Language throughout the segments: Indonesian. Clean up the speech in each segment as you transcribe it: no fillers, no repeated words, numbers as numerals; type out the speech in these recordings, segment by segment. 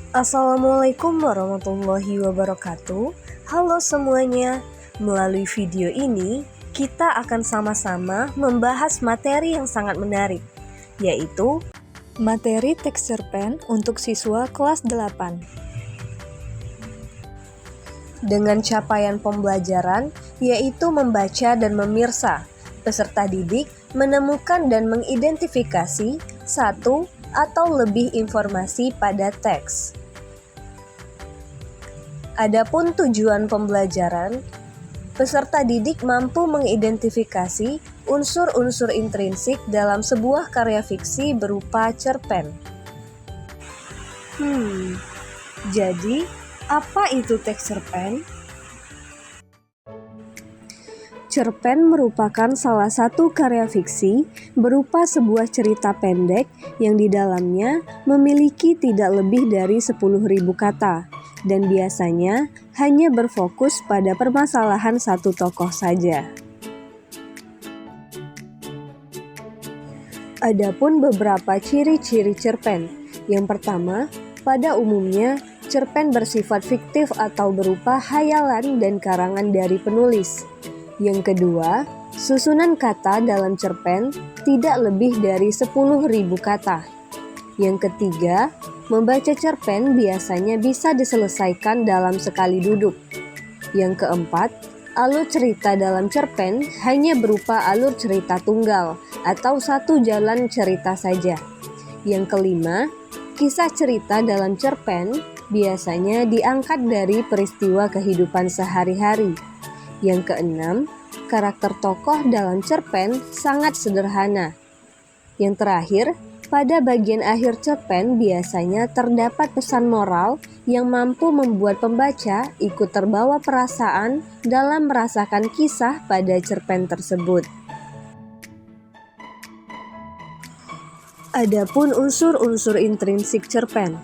Assalamualaikum warahmatullahi wabarakatuh. Halo semuanya, melalui video ini kita akan sama-sama membahas materi yang sangat menarik, yaitu materi teks cerpen untuk siswa kelas 8. Dengan capaian pembelajaran yaitu membaca dan memirsa, peserta didik menemukan dan mengidentifikasi satu atau lebih informasi pada teks. Adapun tujuan pembelajaran, peserta didik mampu mengidentifikasi unsur-unsur intrinsik dalam sebuah karya fiksi berupa cerpen. Jadi apa itu teks cerpen? Cerpen merupakan salah satu karya fiksi berupa sebuah cerita pendek yang di dalamnya memiliki tidak lebih dari 10.000 kata dan biasanya hanya berfokus pada permasalahan satu tokoh saja. Adapun beberapa ciri-ciri cerpen. Yang pertama, pada umumnya cerpen bersifat fiktif atau berupa hayalan dan karangan dari penulis. Yang kedua, susunan kata dalam cerpen tidak lebih dari 10.000 kata. Yang ketiga, membaca cerpen biasanya bisa diselesaikan dalam sekali duduk. Yang keempat, alur cerita dalam cerpen hanya berupa alur cerita tunggal atau satu jalan cerita saja. Yang kelima, kisah cerita dalam cerpen biasanya diangkat dari peristiwa kehidupan sehari-hari. Yang keenam, karakter tokoh dalam cerpen sangat sederhana. Yang terakhir, pada bagian akhir cerpen biasanya terdapat pesan moral yang mampu membuat pembaca ikut terbawa perasaan dalam merasakan kisah pada cerpen tersebut. Adapun unsur-unsur intrinsik cerpen.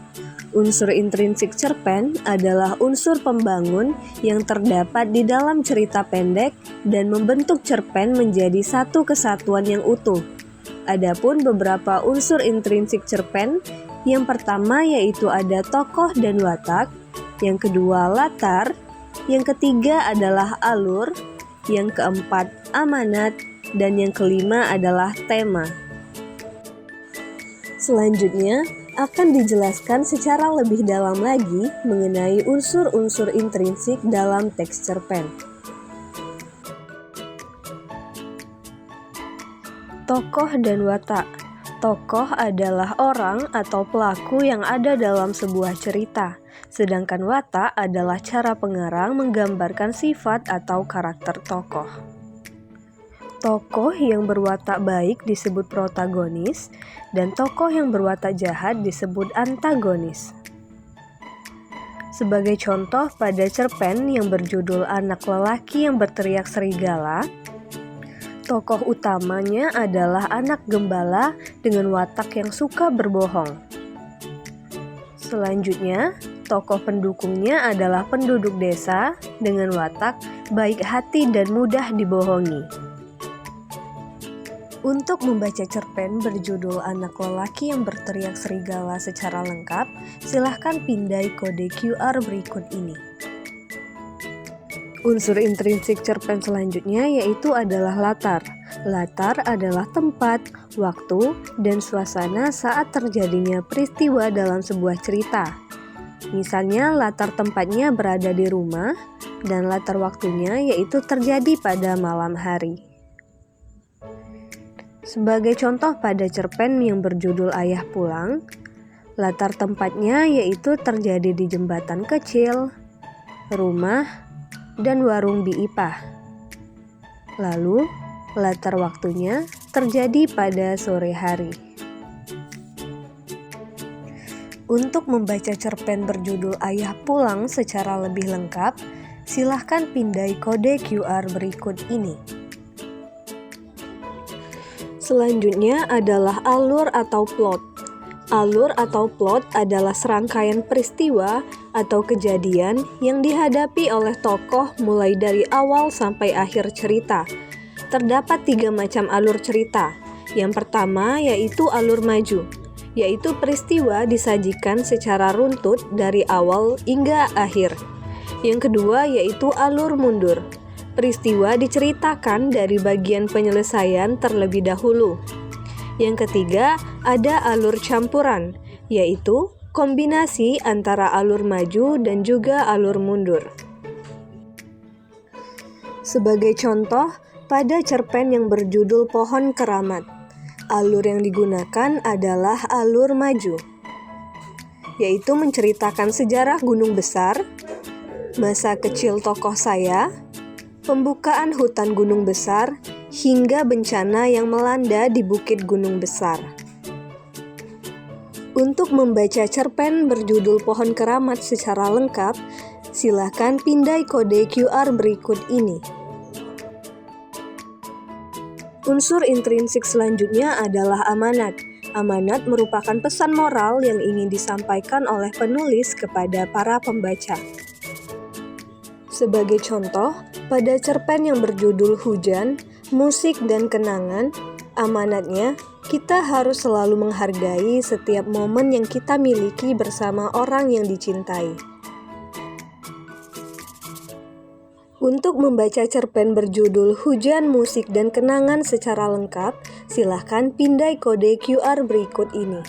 Unsur intrinsik cerpen adalah unsur pembangun yang terdapat di dalam cerita pendek dan membentuk cerpen menjadi satu kesatuan yang utuh. Adapun beberapa unsur intrinsik cerpen, yang pertama yaitu ada tokoh dan watak, yang kedua latar, yang ketiga adalah alur, yang keempat amanat, dan yang kelima adalah tema. Selanjutnya akan dijelaskan secara lebih dalam lagi mengenai unsur-unsur intrinsik dalam teks cerpen. Tokoh dan watak. Tokoh adalah orang atau pelaku yang ada dalam sebuah cerita, sedangkan watak adalah cara pengarang menggambarkan sifat atau karakter tokoh. Tokoh yang berwatak baik disebut protagonis, dan tokoh yang berwatak jahat disebut antagonis. Sebagai contoh pada cerpen yang berjudul Anak Lelaki yang Berteriak Serigala, tokoh utamanya adalah anak gembala dengan watak yang suka berbohong. Selanjutnya, tokoh pendukungnya adalah penduduk desa dengan watak baik hati dan mudah dibohongi. Untuk membaca cerpen berjudul Anak Lelaki yang Berteriak Serigala secara lengkap, silahkan pindai kode QR berikut ini. Unsur intrinsik cerpen selanjutnya yaitu adalah latar. Latar adalah tempat, waktu, dan suasana saat terjadinya peristiwa dalam sebuah cerita. Misalnya latar tempatnya berada di rumah, dan latar waktunya yaitu terjadi pada malam hari. Sebagai contoh pada cerpen yang berjudul Ayah Pulang, latar tempatnya yaitu terjadi di jembatan kecil, rumah, dan warung Bi Ipah. Lalu, latar waktunya terjadi pada sore hari. Untuk membaca cerpen berjudul Ayah Pulang secara lebih lengkap, silahkan pindai kode QR berikut ini. Selanjutnya adalah alur atau plot. Alur atau plot adalah serangkaian peristiwa atau kejadian yang dihadapi oleh tokoh mulai dari awal sampai akhir cerita. Terdapat 3 macam alur cerita. Yang pertama yaitu alur maju. yaitu peristiwa disajikan secara runtut dari awal hingga akhir. Yang kedua yaitu alur mundur. Peristiwa diceritakan dari bagian penyelesaian terlebih dahulu. Yang ketiga, ada alur campuran, yaitu kombinasi antara alur maju dan juga alur mundur. Sebagai contoh, pada cerpen yang berjudul Pohon Keramat, alur yang digunakan adalah alur maju, yaitu menceritakan sejarah gunung besar, masa kecil tokoh saya, pembukaan hutan gunung besar, hingga bencana yang melanda di bukit gunung besar. Untuk membaca cerpen berjudul Pohon Keramat secara lengkap, silakan pindai kode QR berikut ini. Unsur intrinsik selanjutnya adalah amanat. Amanat merupakan pesan moral yang ingin disampaikan oleh penulis kepada para pembaca. Sebagai contoh, pada cerpen yang berjudul Hujan, Musik dan Kenangan, amanatnya, kita harus selalu menghargai setiap momen yang kita miliki bersama orang yang dicintai. Untuk membaca cerpen berjudul Hujan, Musik, dan Kenangan secara lengkap, silahkan pindai kode QR berikut ini.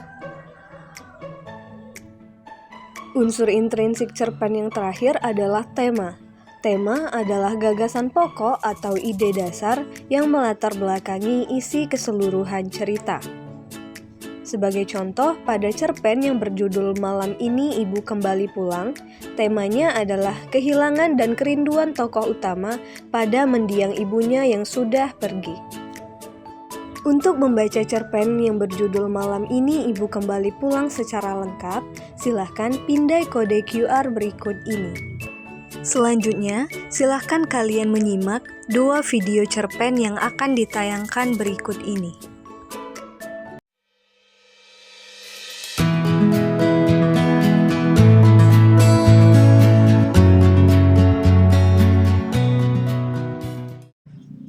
Unsur intrinsik cerpen yang terakhir adalah tema. Tema adalah gagasan pokok atau ide dasar yang melatar belakangi isi keseluruhan cerita. Sebagai contoh, pada cerpen yang berjudul Malam Ini Ibu Kembali Pulang, temanya adalah kehilangan dan kerinduan tokoh utama pada mendiang ibunya yang sudah pergi. Untuk membaca cerpen yang berjudul Malam Ini Ibu Kembali Pulang secara lengkap, silahkan pindai kode QR berikut ini. Selanjutnya, silahkan kalian menyimak 2 video cerpen yang akan ditayangkan berikut ini.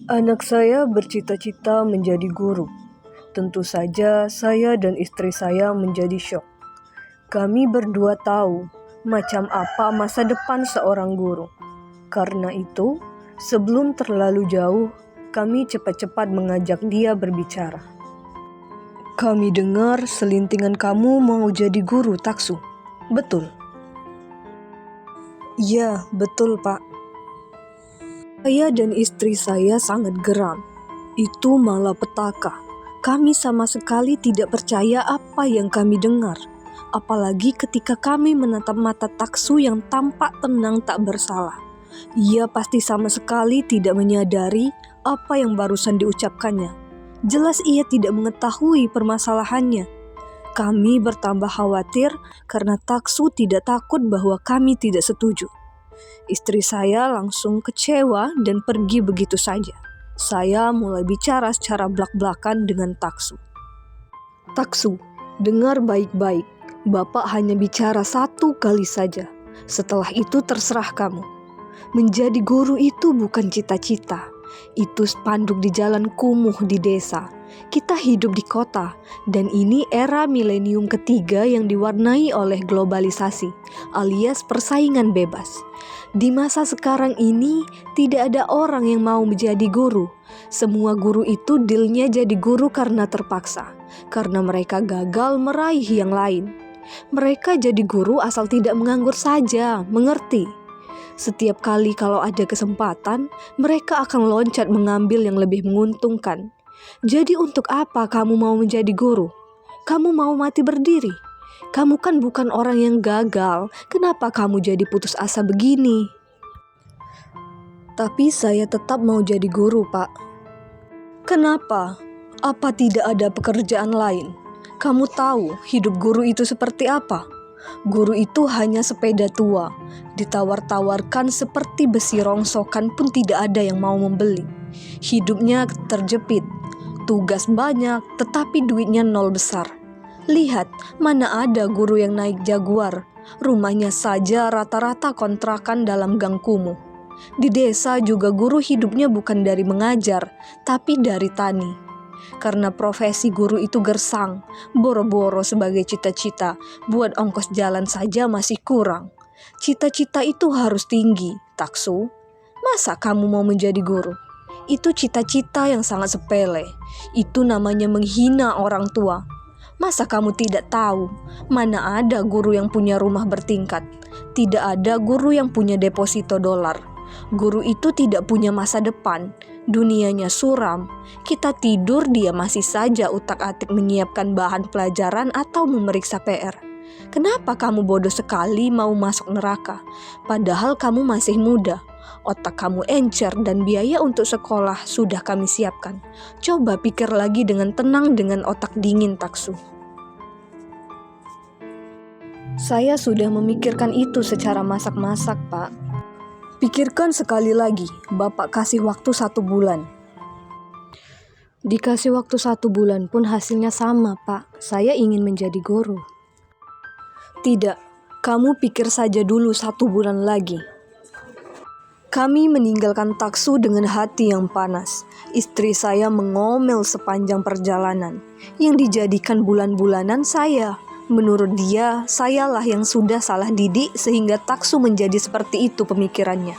Anak saya bercita-cita menjadi guru. Tentu saja saya dan istri saya menjadi syok. Kami berdua tahu macam apa masa depan seorang guru. Karena itu, sebelum terlalu jauh, kami cepat-cepat mengajak dia berbicara. Kami dengar selintingan kamu mau jadi guru, Taksu. Betul? Ya, betul, Pak. Saya dan istri saya sangat geram. Itu malapetaka. Kami sama sekali tidak percaya apa yang kami dengar. Apalagi ketika kami menatap mata Taksu yang tampak tenang tak bersalah. Ia pasti sama sekali tidak menyadari apa yang barusan diucapkannya. Jelas ia tidak mengetahui permasalahannya. Kami bertambah khawatir karena Taksu tidak takut bahwa kami tidak setuju. Istri saya langsung kecewa dan pergi begitu saja. Saya mulai bicara secara blak-blakan dengan Taksu. Taksu, dengar baik-baik. Bapak hanya bicara 1 kali saja. Setelah itu terserah kamu. Menjadi guru itu bukan cita-cita. Itu spanduk di jalan kumuh di desa. Kita hidup di kota, dan ini era milenium ketiga yang diwarnai oleh globalisasi, alias persaingan bebas. Di masa sekarang ini, tidak ada orang yang mau menjadi guru. Semua guru itu dealnya jadi guru karena terpaksa, karena mereka gagal meraih yang lain. Mereka jadi guru asal tidak menganggur saja, mengerti? Setiap kali kalau ada kesempatan, mereka akan loncat mengambil yang lebih menguntungkan. Jadi untuk apa kamu mau menjadi guru? Kamu mau mati berdiri? Kamu kan bukan orang yang gagal, kenapa kamu jadi putus asa begini? Tapi saya tetap mau jadi guru, Pak. Kenapa? Apa tidak ada pekerjaan lain? Kamu tahu hidup guru itu seperti apa? Guru itu hanya sepeda tua, ditawar-tawarkan seperti besi rongsokan pun tidak ada yang mau membeli. Hidupnya terjepit, tugas banyak tetapi duitnya 0 besar. Lihat, mana ada guru yang naik Jaguar, rumahnya saja rata-rata kontrakan dalam gang kumuh. Di desa juga guru hidupnya bukan dari mengajar, tapi dari tani. karena profesi guru itu gersang, boro-boro sebagai cita-cita, buat ongkos jalan saja masih kurang. Cita-cita itu harus tinggi, Taksu. Masa kamu mau menjadi guru? Itu cita-cita yang sangat sepele. Itu namanya menghina orang tua. Masa kamu tidak tahu, mana ada guru yang punya rumah bertingkat? Tidak ada guru yang punya deposito dolar. Guru itu tidak punya masa depan. Dunianya suram. Kita tidur, dia masih saja utak-atik menyiapkan bahan pelajaran atau memeriksa PR. Kenapa kamu bodoh sekali mau masuk neraka? Padahal kamu masih muda. Otak kamu encer dan biaya untuk sekolah sudah kami siapkan. Coba pikir lagi dengan tenang dengan otak dingin, Taksu. Saya sudah memikirkan itu secara masak-masak, Pak. Pikirkan sekali lagi, Bapak kasih waktu 1 bulan. Dikasih waktu 1 bulan pun hasilnya sama, Pak. Saya ingin menjadi guru. Tidak, kamu pikir saja dulu 1 bulan lagi. Kami meninggalkan Taksu dengan hati yang panas. Istri saya mengomel sepanjang perjalanan. Yang dijadikan bulan-bulanan saya. Menurut dia, sayalah yang sudah salah didik sehingga Taksu menjadi seperti itu pemikirannya.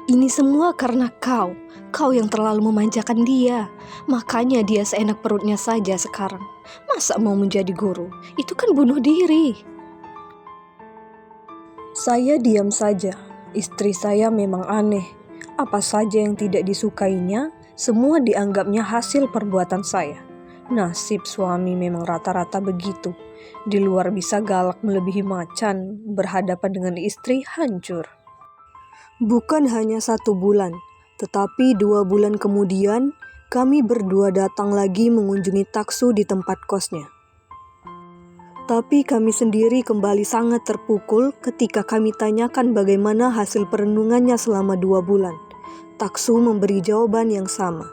Ini semua karena kau. Kau yang terlalu memanjakan dia. Makanya dia seenak perutnya saja sekarang. Masa mau menjadi guru? Itu kan bunuh diri. Saya diam saja. Istri saya memang aneh. Apa saja yang tidak disukainya, semua dianggapnya hasil perbuatan saya. Nasib suami memang rata-rata begitu. Di luar bisa galak melebihi macan, berhadapan dengan istri hancur. Bukan hanya 1 bulan, tetapi 2 bulan kemudian, kami berdua datang lagi mengunjungi Taksu di tempat kosnya. Tapi kami sendiri kembali sangat terpukul ketika kami tanyakan bagaimana hasil perenungannya selama 2 bulan. Taksu memberi jawaban yang sama.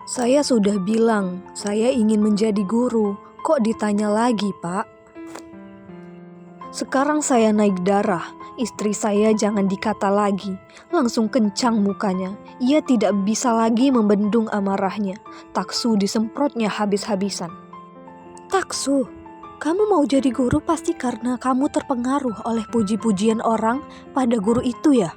Saya sudah bilang, saya ingin menjadi guru. Kok ditanya lagi, Pak? Sekarang saya naik darah. Istri saya jangan dikata lagi. Langsung kencang mukanya. Ia tidak bisa lagi membendung amarahnya. Taksu disemprotnya habis-habisan. Taksu, kamu mau jadi guru pasti karena kamu terpengaruh oleh puji-pujian orang pada guru itu ya?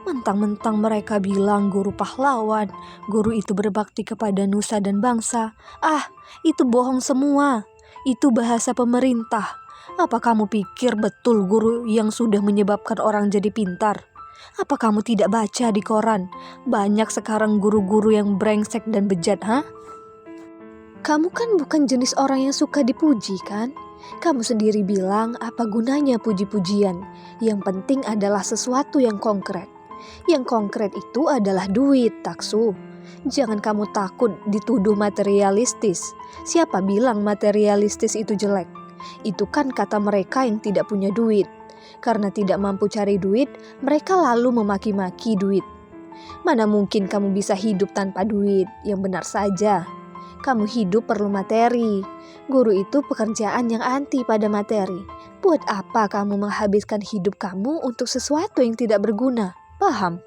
Mentang-mentang mereka bilang guru pahlawan, guru itu berbakti kepada nusa dan bangsa. Ah, itu bohong semua. Itu bahasa pemerintah. Apa kamu pikir betul guru yang sudah menyebabkan orang jadi pintar? Apa kamu tidak baca di koran? Banyak sekarang guru-guru yang brengsek dan bejat, ha? Kamu kan bukan jenis orang yang suka dipuji, kan? Kamu sendiri bilang apa gunanya puji-pujian. Yang penting adalah sesuatu yang konkret. Yang konkret itu adalah duit, Taksu. Jangan kamu takut dituduh materialistis. Siapa bilang materialistis itu jelek? Itu kan kata mereka yang tidak punya duit. Karena tidak mampu cari duit, mereka lalu memaki-maki duit. Mana mungkin kamu bisa hidup tanpa duit? Yang benar saja. Kamu hidup perlu materi. Guru itu pekerjaan yang anti pada materi. Buat apa kamu menghabiskan hidup kamu untuk sesuatu yang tidak berguna? Paham?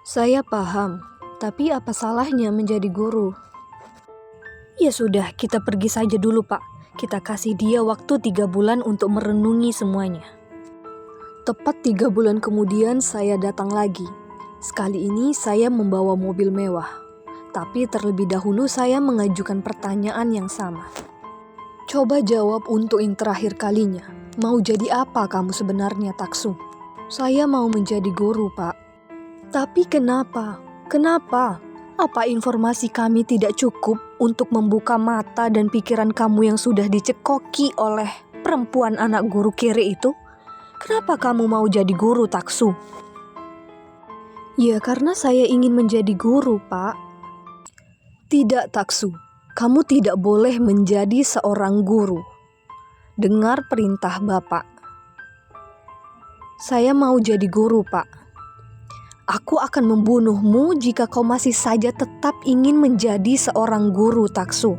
Saya paham, tapi apa salahnya menjadi guru? Ya sudah, kita pergi saja dulu, Pak. Kita kasih dia waktu 3 bulan untuk merenungi semuanya. Tepat 3 bulan kemudian saya datang lagi. Sekali ini saya membawa mobil mewah. Tapi terlebih dahulu saya mengajukan pertanyaan yang sama. Coba jawab untuk yang terakhir kalinya. Mau jadi apa kamu sebenarnya, Taksu? Saya mau menjadi guru, Pak. Tapi kenapa? Kenapa? Apa informasi kami tidak cukup untuk membuka mata dan pikiran kamu yang sudah dicekoki oleh perempuan anak guru kiri itu? Kenapa kamu mau jadi guru, Taksu? Ya, karena saya ingin menjadi guru, Pak. Tidak, Taksu. Kamu tidak boleh menjadi seorang guru. Dengar perintah Bapak. Saya mau jadi guru, Pak. Aku akan membunuhmu jika kau masih saja tetap ingin menjadi seorang guru, Taksu.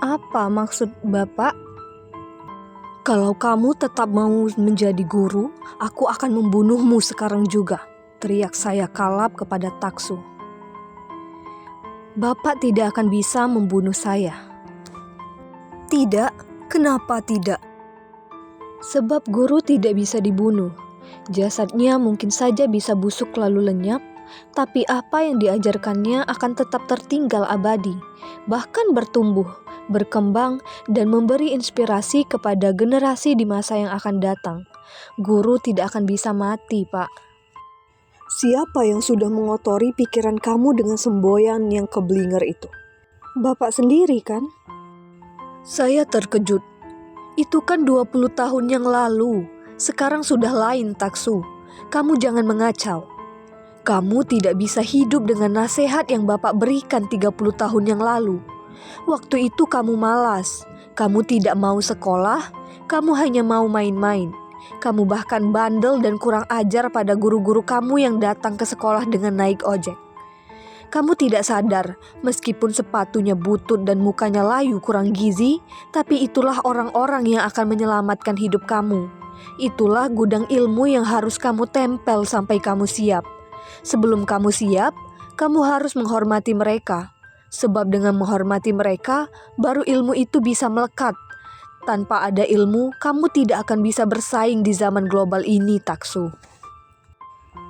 Apa maksud Bapak? Kalau kamu tetap mau menjadi guru, aku akan membunuhmu sekarang juga. teriak saya kalap kepada Taksu. Bapak tidak akan bisa membunuh saya. Tidak, kenapa tidak? Sebab guru tidak bisa dibunuh. Jasadnya mungkin saja bisa busuk lalu lenyap, tapi apa yang diajarkannya akan tetap tertinggal abadi, bahkan bertumbuh, berkembang, dan memberi inspirasi kepada generasi di masa yang akan datang. Guru tidak akan bisa mati, Pak. Siapa yang sudah mengotori pikiran kamu dengan semboyan yang keblinger itu? Bapak sendiri kan? Saya terkejut. Itu kan 20 tahun yang lalu. Sekarang sudah lain, Taksu. Kamu jangan mengacau. Kamu tidak bisa hidup dengan nasihat yang Bapak berikan 30 tahun yang lalu. Waktu itu kamu malas. Kamu tidak mau sekolah. Kamu hanya mau main-main. Kamu bahkan bandel dan kurang ajar pada guru-guru kamu yang datang ke sekolah dengan naik ojek. Kamu tidak sadar, meskipun sepatunya butut dan mukanya layu kurang gizi, tapi itulah orang-orang yang akan menyelamatkan hidup kamu. Itulah gudang ilmu yang harus kamu tempel sampai kamu siap. Sebelum kamu siap, kamu harus menghormati mereka. Sebab dengan menghormati mereka, baru ilmu itu bisa melekat. Tanpa ada ilmu, kamu tidak akan bisa bersaing di zaman global ini, Taksu.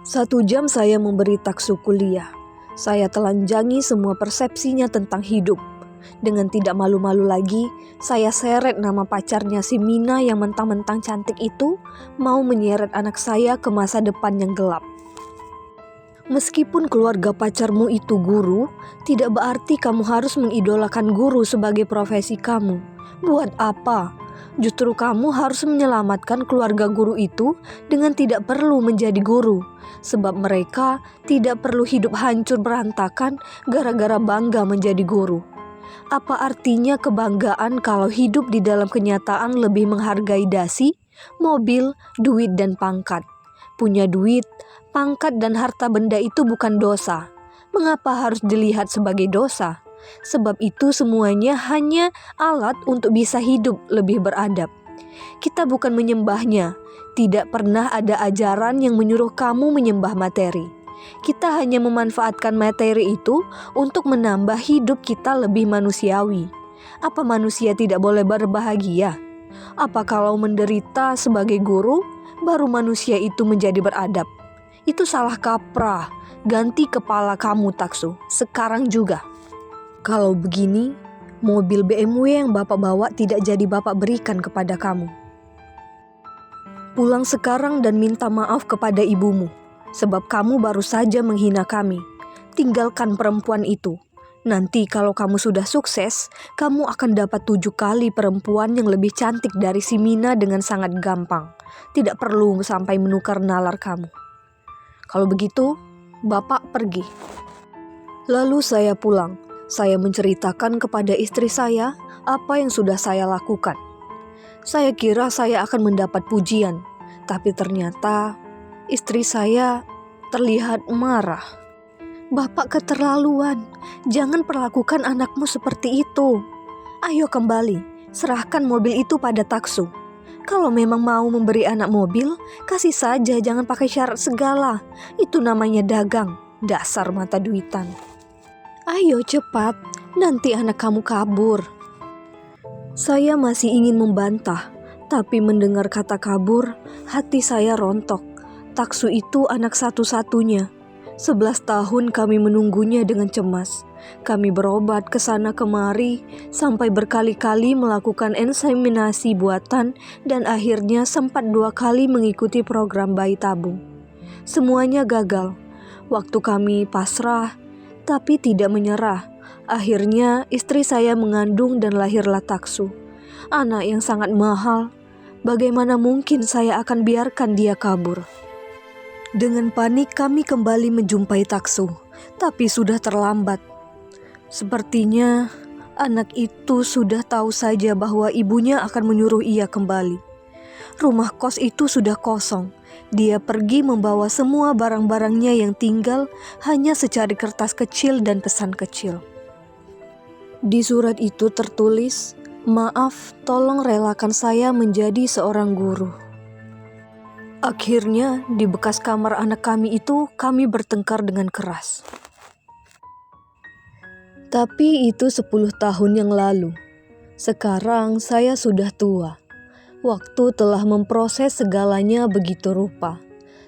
1 jam saya memberi Taksu kuliah. Saya telanjangi semua persepsinya tentang hidup. Dengan tidak malu-malu lagi, saya seret nama pacarnya si Mina yang mentang-mentang cantik itu mau menyeret anak saya ke masa depan yang gelap. Meskipun keluarga pacarmu itu guru, tidak berarti kamu harus mengidolakan guru sebagai profesi kamu. Buat apa? Justru kamu harus menyelamatkan keluarga guru itu dengan tidak perlu menjadi guru. Sebab mereka tidak perlu hidup hancur berantakan gara-gara bangga menjadi guru. Apa artinya kebanggaan kalau hidup di dalam kenyataan lebih menghargai dasi, mobil, duit, dan pangkat? Punya duit, pangkat, dan harta benda itu bukan dosa. Mengapa harus dilihat sebagai dosa? Sebab itu semuanya hanya alat untuk bisa hidup lebih beradab. Kita bukan menyembahnya. Tidak pernah ada ajaran yang menyuruh kamu menyembah materi. Kita hanya memanfaatkan materi itu untuk menambah hidup kita lebih manusiawi. Apa manusia tidak boleh berbahagia? Apa kalau menderita sebagai guru, baru manusia itu menjadi beradab? Itu salah kaprah. Ganti kepala kamu, Taksu, sekarang juga. Kalau begini, mobil BMW yang Bapak bawa tidak jadi Bapak berikan kepada kamu. Pulang sekarang dan minta maaf kepada ibumu, sebab kamu baru saja menghina kami. Tinggalkan perempuan itu. Nanti kalau kamu sudah sukses, kamu akan dapat 7 kali perempuan yang lebih cantik dari si Mina dengan sangat gampang. Tidak perlu sampai menukar nalar kamu. Kalau begitu, Bapak pergi. Lalu saya pulang. Saya menceritakan kepada istri saya apa yang sudah saya lakukan. Saya kira saya akan mendapat pujian, tapi ternyata istri saya terlihat marah. Bapak keterlaluan, jangan perlakukan anakmu seperti itu. Ayo kembali, serahkan mobil itu pada Taksu. Kalau memang mau memberi anak mobil, kasih saja, jangan pakai syarat segala. Itu namanya dagang, dasar mata duitan. Ayo cepat, nanti anak kamu kabur. Saya masih ingin membantah, tapi mendengar kata kabur, hati saya rontok. Taksu itu anak satu-satunya. 11 tahun kami menunggunya dengan cemas. Kami berobat ke sana kemari, sampai berkali-kali melakukan inseminasi buatan dan akhirnya sempat 2 kali mengikuti program bayi tabung. Semuanya gagal. Waktu kami pasrah, tapi tidak menyerah. Akhirnya istri saya mengandung dan lahirlah Taksu. Anak yang sangat mahal. Bagaimana mungkin saya akan biarkan dia kabur? Dengan panik kami kembali menjumpai Taksu, tapi sudah terlambat. Sepertinya anak itu sudah tahu saja bahwa ibunya akan menyuruh ia kembali. Rumah kos itu sudah kosong. Dia pergi membawa semua barang-barangnya yang tinggal, hanya secari kertas kecil dan pesan kecil. Di surat itu tertulis, "Maaf, tolong relakan saya menjadi seorang guru." Akhirnya, di bekas kamar anak kami itu, kami bertengkar dengan keras. Tapi itu 10 tahun yang lalu. Sekarang saya sudah tua. Waktu telah memproses segalanya begitu rupa,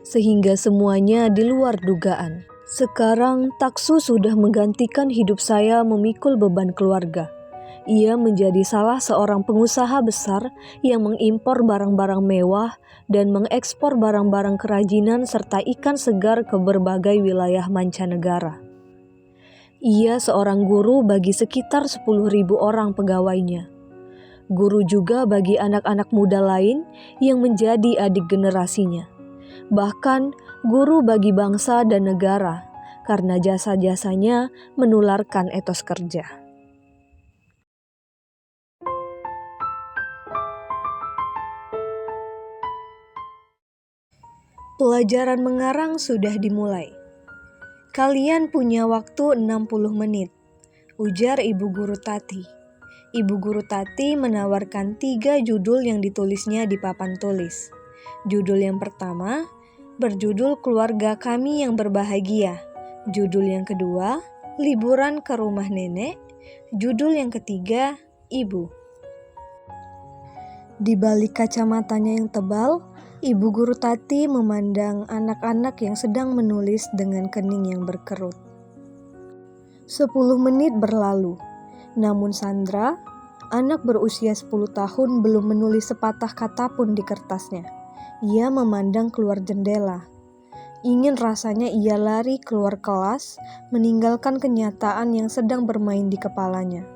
sehingga semuanya di luar dugaan. Sekarang Taksu sudah menggantikan hidup saya memikul beban keluarga. Ia menjadi salah seorang pengusaha besar yang mengimpor barang-barang mewah dan mengekspor barang-barang kerajinan serta ikan segar ke berbagai wilayah mancanegara. Ia seorang guru bagi sekitar 10.000 orang pegawainya. Guru juga bagi anak-anak muda lain yang menjadi adik generasinya. Bahkan guru bagi bangsa dan negara, karena jasa-jasanya menularkan etos kerja. Pelajaran mengarang sudah dimulai. Kalian punya waktu 60 menit, ujar Ibu Guru Tati. Ibu Guru Tati menawarkan 3 judul yang ditulisnya di papan tulis. Judul yang pertama, berjudul Keluarga Kami yang Berbahagia. Judul yang kedua, Liburan ke Rumah Nenek. Judul yang ketiga, Ibu. Di balik kacamatanya yang tebal, Ibu Guru Tati memandang anak-anak yang sedang menulis dengan kening yang berkerut. 10 menit berlalu, namun Sandra, anak berusia 10 tahun belum menulis sepatah kata pun di kertasnya. Ia memandang keluar jendela. Ingin rasanya ia lari keluar kelas, meninggalkan kenyataan yang sedang bermain di kepalanya.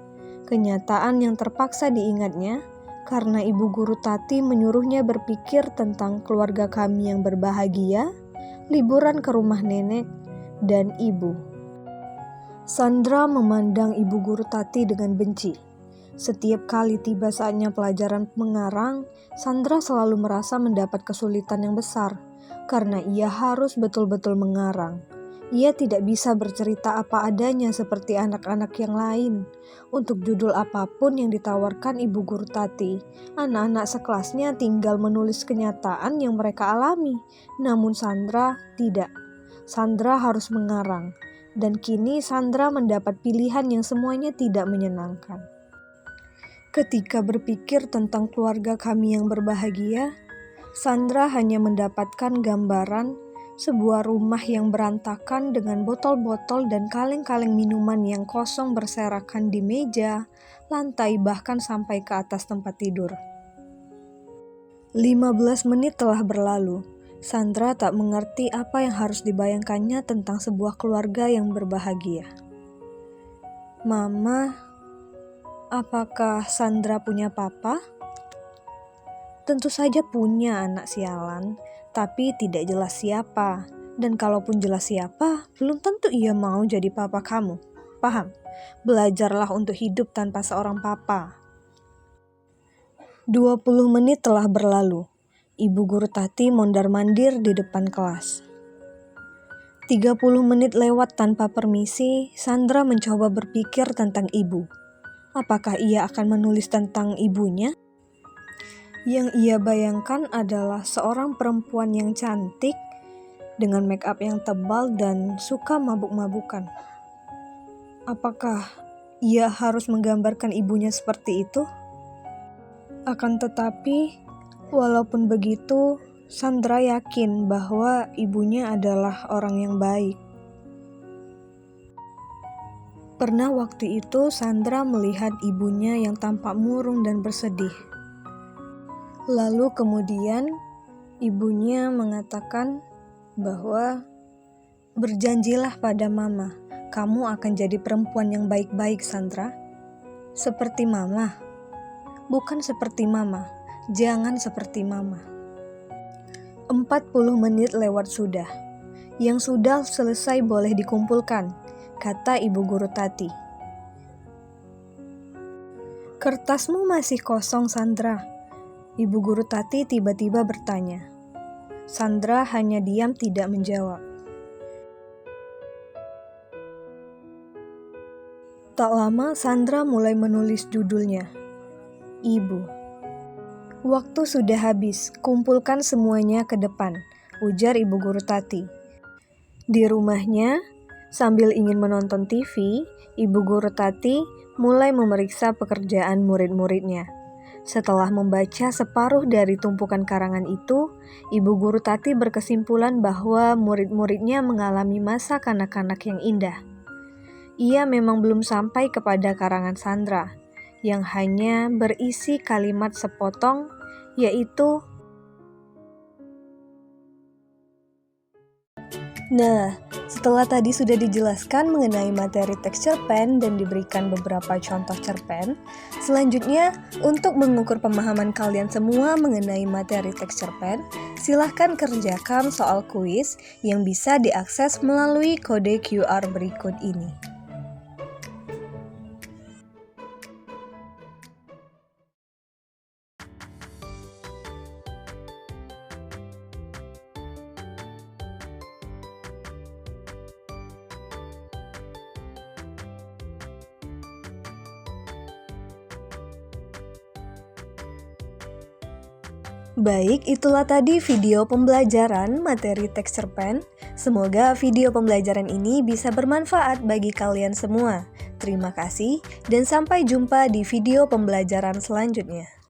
Kenyataan yang terpaksa diingatnya, karena Ibu Guru Tati menyuruhnya berpikir tentang keluarga kami yang berbahagia, liburan ke rumah nenek, dan ibu. Sandra memandang Ibu Guru Tati dengan benci. Setiap kali tiba saatnya pelajaran mengarang, Sandra selalu merasa mendapat kesulitan yang besar, karena ia harus betul-betul mengarang. Ia tidak bisa bercerita apa adanya seperti anak-anak yang lain. Untuk judul apapun yang ditawarkan Ibu Guru Tati, anak-anak sekelasnya tinggal menulis kenyataan yang mereka alami. Namun Sandra tidak. Sandra harus mengarang. Dan kini Sandra mendapat pilihan yang semuanya tidak menyenangkan. Ketika berpikir tentang keluarga kami yang berbahagia, Sandra hanya mendapatkan gambaran sebuah rumah yang berantakan dengan botol-botol dan kaleng-kaleng minuman yang kosong berserakan di meja, lantai, bahkan sampai ke atas tempat tidur. 15 menit telah berlalu. Sandra tak mengerti apa yang harus dibayangkannya tentang sebuah keluarga yang berbahagia. Mama, apakah Sandra punya papa? Tentu saja punya, anak sialan. Tapi tidak jelas siapa, dan kalaupun jelas siapa, belum tentu ia mau jadi papa kamu. Paham? Belajarlah untuk hidup tanpa seorang papa. 20 menit telah berlalu. Ibu Guru Tati mondar-mandir di depan kelas. 30 menit lewat tanpa permisi, Sandra mencoba berpikir tentang ibu. Apakah ia akan menulis tentang ibunya? Yang ia bayangkan adalah seorang perempuan yang cantik dengan make up yang tebal dan suka mabuk-mabukan. Apakah ia harus menggambarkan ibunya seperti itu? Akan tetapi, walaupun begitu, Sandra yakin bahwa ibunya adalah orang yang baik. Pernah waktu itu Sandra melihat ibunya yang tampak murung dan bersedih. Lalu kemudian ibunya mengatakan bahwa berjanjilah pada mama, kamu akan jadi perempuan yang baik-baik, Sandra. Seperti mama. Bukan seperti mama, jangan seperti mama. 40 menit lewat sudah. Yang sudah selesai boleh dikumpulkan, kata Ibu Guru Tati. Kertasmu masih kosong, Sandra. Ibu Guru Tati tiba-tiba bertanya. Sandra hanya diam tidak menjawab. Tak lama Sandra mulai menulis judulnya, Ibu. Waktu sudah habis, kumpulkan semuanya ke depan, ujar Ibu Guru Tati. Di rumahnya, sambil ingin menonton TV, Ibu Guru Tati mulai memeriksa pekerjaan murid-muridnya. Setelah membaca separuh dari tumpukan karangan itu, Ibu Guru Tati berkesimpulan bahwa murid-muridnya mengalami masa kanak-kanak yang indah. Ia memang belum sampai kepada karangan Sandra, yang hanya berisi kalimat sepotong, yaitu, nah, setelah tadi sudah dijelaskan mengenai materi teks cerpen dan diberikan beberapa contoh cerpen, selanjutnya untuk mengukur pemahaman kalian semua mengenai materi teks cerpen, silahkan kerjakan soal kuis yang bisa diakses melalui kode QR berikut ini. Baik, itulah tadi video pembelajaran materi teks cerpen. Semoga video pembelajaran ini bisa bermanfaat bagi kalian semua. Terima kasih dan sampai jumpa di video pembelajaran selanjutnya.